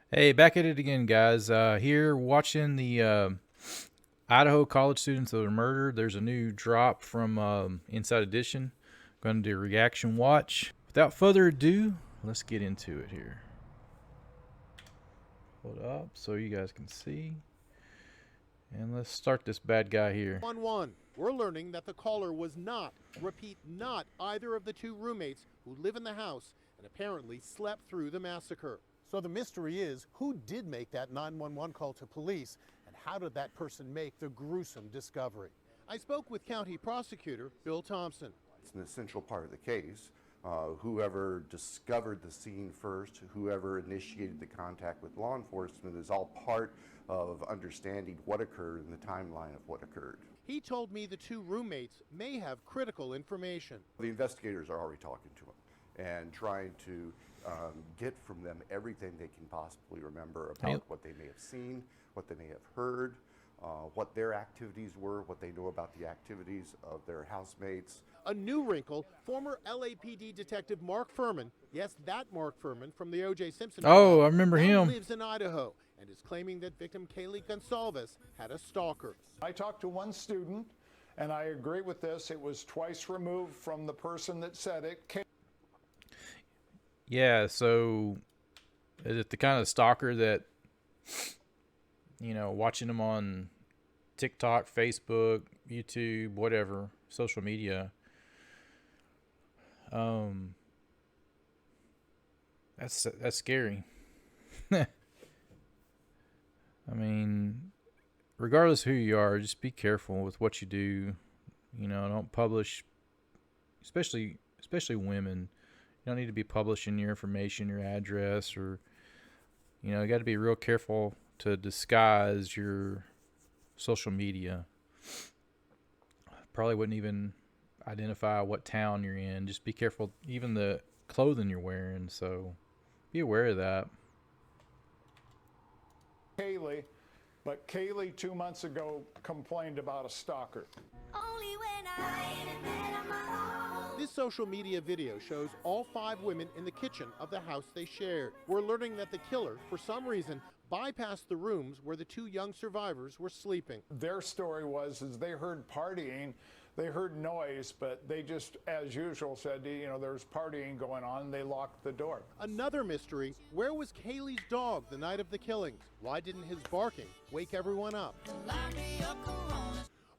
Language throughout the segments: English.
Hey, back at it again, guys. Here watching the Idaho college students that were murdered. There's a new drop from Inside Edition. Going to do a reaction watch. Without further ado, let's get into it here. Hold up so you guys can see. And let's start this bad guy here. 911. We're learning that the caller was not, repeat, not either of the two roommates who live in the house and apparently slept through the massacre. So the mystery is, who did make that 911 call to police, and how did that person make the gruesome discovery? I spoke with County Prosecutor Bill Thompson. It's an essential part of the case. Whoever discovered the scene first, whoever initiated the contact with law enforcement is all part of understanding what occurred and the timeline of what occurred. He told me the two roommates may have critical information. The investigators are already talking to them and trying to get from them everything they can possibly remember about what they may have seen, what they may have heard, what their activities were, what they know about the activities of their housemates. A new wrinkle, former LAPD detective Mark Furman, yes, that Mark Furman from the O.J. Simpson Oh, I remember him. lives in Idaho and is claiming that victim Kaylee Goncalves had a stalker. I talked to one student, and I agree with this. It was twice removed from the person that said it. Yeah, so is it the kind of stalker that, you know, watching them on TikTok, Facebook, YouTube, whatever, social media, that's scary. I mean, regardless who you are, just be careful with what you do. You know, don't publish, especially women. You don't need to be publishing your information, your address, or, you know, you got to be real careful to disguise your social media. Probably wouldn't even identify what town you're in. Just be careful, even the clothing you're wearing. So be aware of that. Kaylee, but Kaylee 2 months ago complained about a stalker. Only when I This social media video shows all 5 women in the kitchen of the house they shared. We're learning that the killer, for some reason, bypassed the rooms where the 2 young survivors were sleeping. Their story was they heard partying, they heard noise, but they just, as usual, said, you know, there's partying going on, and they locked the door. Another mystery, where was Kaylee's dog the night of the killings? Why didn't his barking wake everyone up?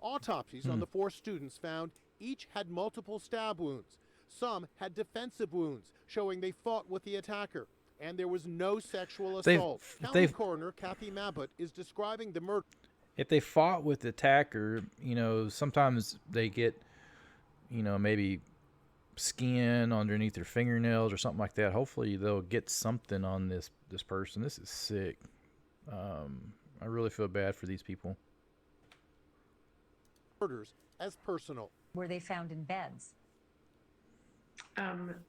Autopsies on the 4 students found each had multiple stab wounds. Some had defensive wounds, showing they fought with the attacker. And there was no sexual assault. County Coroner Cathy Mabbutt is describing the murder. If they fought with the attacker, you know, sometimes they get, you know, maybe skin underneath their fingernails or something like that. Hopefully they'll get something on this person. This is sick. I really feel bad for these people. Murders as personal. Were they found in beds?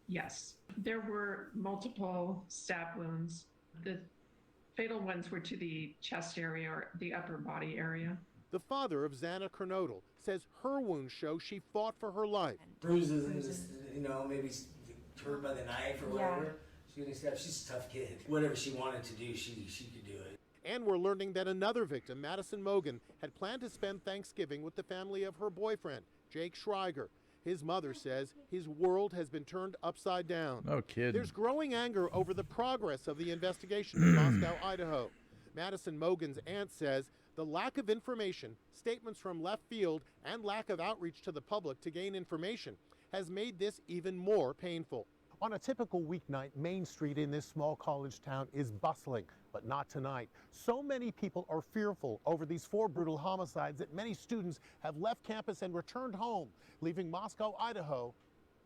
Yes, there were multiple stab wounds. The fatal ones were to the chest area or the upper body area. The father of Xana Kernodle says her wounds show she fought for her life. Bruises and just, you know, maybe hurt by the knife or whatever. She's a tough kid. Whatever she wanted to do, she could do it. And we're learning that another victim, Madison Mogen, had planned to spend Thanksgiving with the family of her boyfriend, Jake Schreiger. His mother says his world has been turned upside down. No kidding. There's growing anger over the progress of the investigation in Moscow, Idaho. Madison Mogen's aunt says the lack of information, statements from left field, and lack of outreach to the public to gain information has made this even more painful. On a typical weeknight, Main Street in this small college town is bustling, but not tonight. So many people are fearful over these 4 brutal homicides that many students have left campus and returned home, leaving Moscow, Idaho,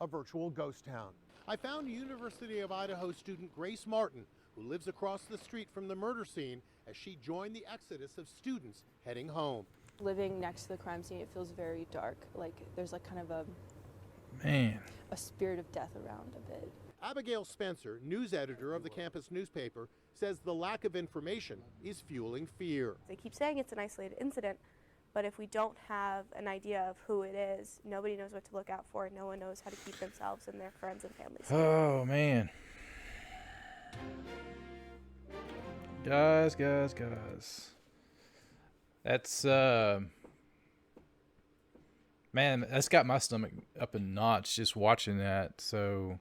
a virtual ghost town. I found University of Idaho student Grace Martin, who lives across the street from the murder scene, as she joined the exodus of students heading home. Living next to the crime scene, it feels very dark. Like there's like kind of a spirit of death around a bit. Abigail Spencer, news editor of the campus newspaper, says the lack of information is fueling fear. They keep saying it's an isolated incident, but if we don't have an idea of who it is, nobody knows what to look out for, and no one knows how to keep themselves and their friends and families safe. Oh, man. Guys. That's man, that's got my stomach up a notch just watching that. So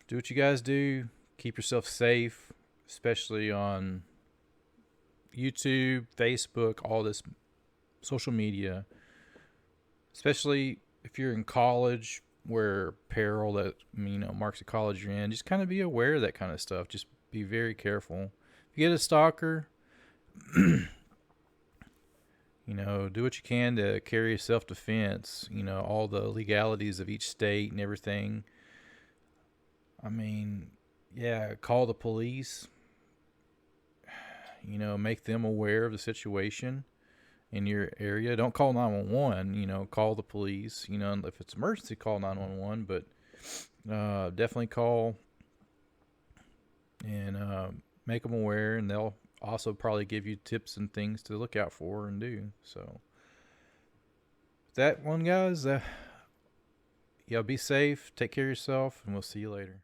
do what you guys do. Keep yourself safe, especially on YouTube, Facebook, all this social media. Especially if you're in college, where peril that marks the college you're in. Just kind of be aware of that kind of stuff. Just be very careful. If you get a stalker, do what you can to carry self-defense. All the legalities of each state and everything. Call the police. Make them aware of the situation in your area. Don't call 911, call the police. If it's emergency, call 911, but definitely call and make them aware, and they'll also probably give you tips and things to look out for and do. So that one, guys, be safe, take care of yourself, and we'll see you later.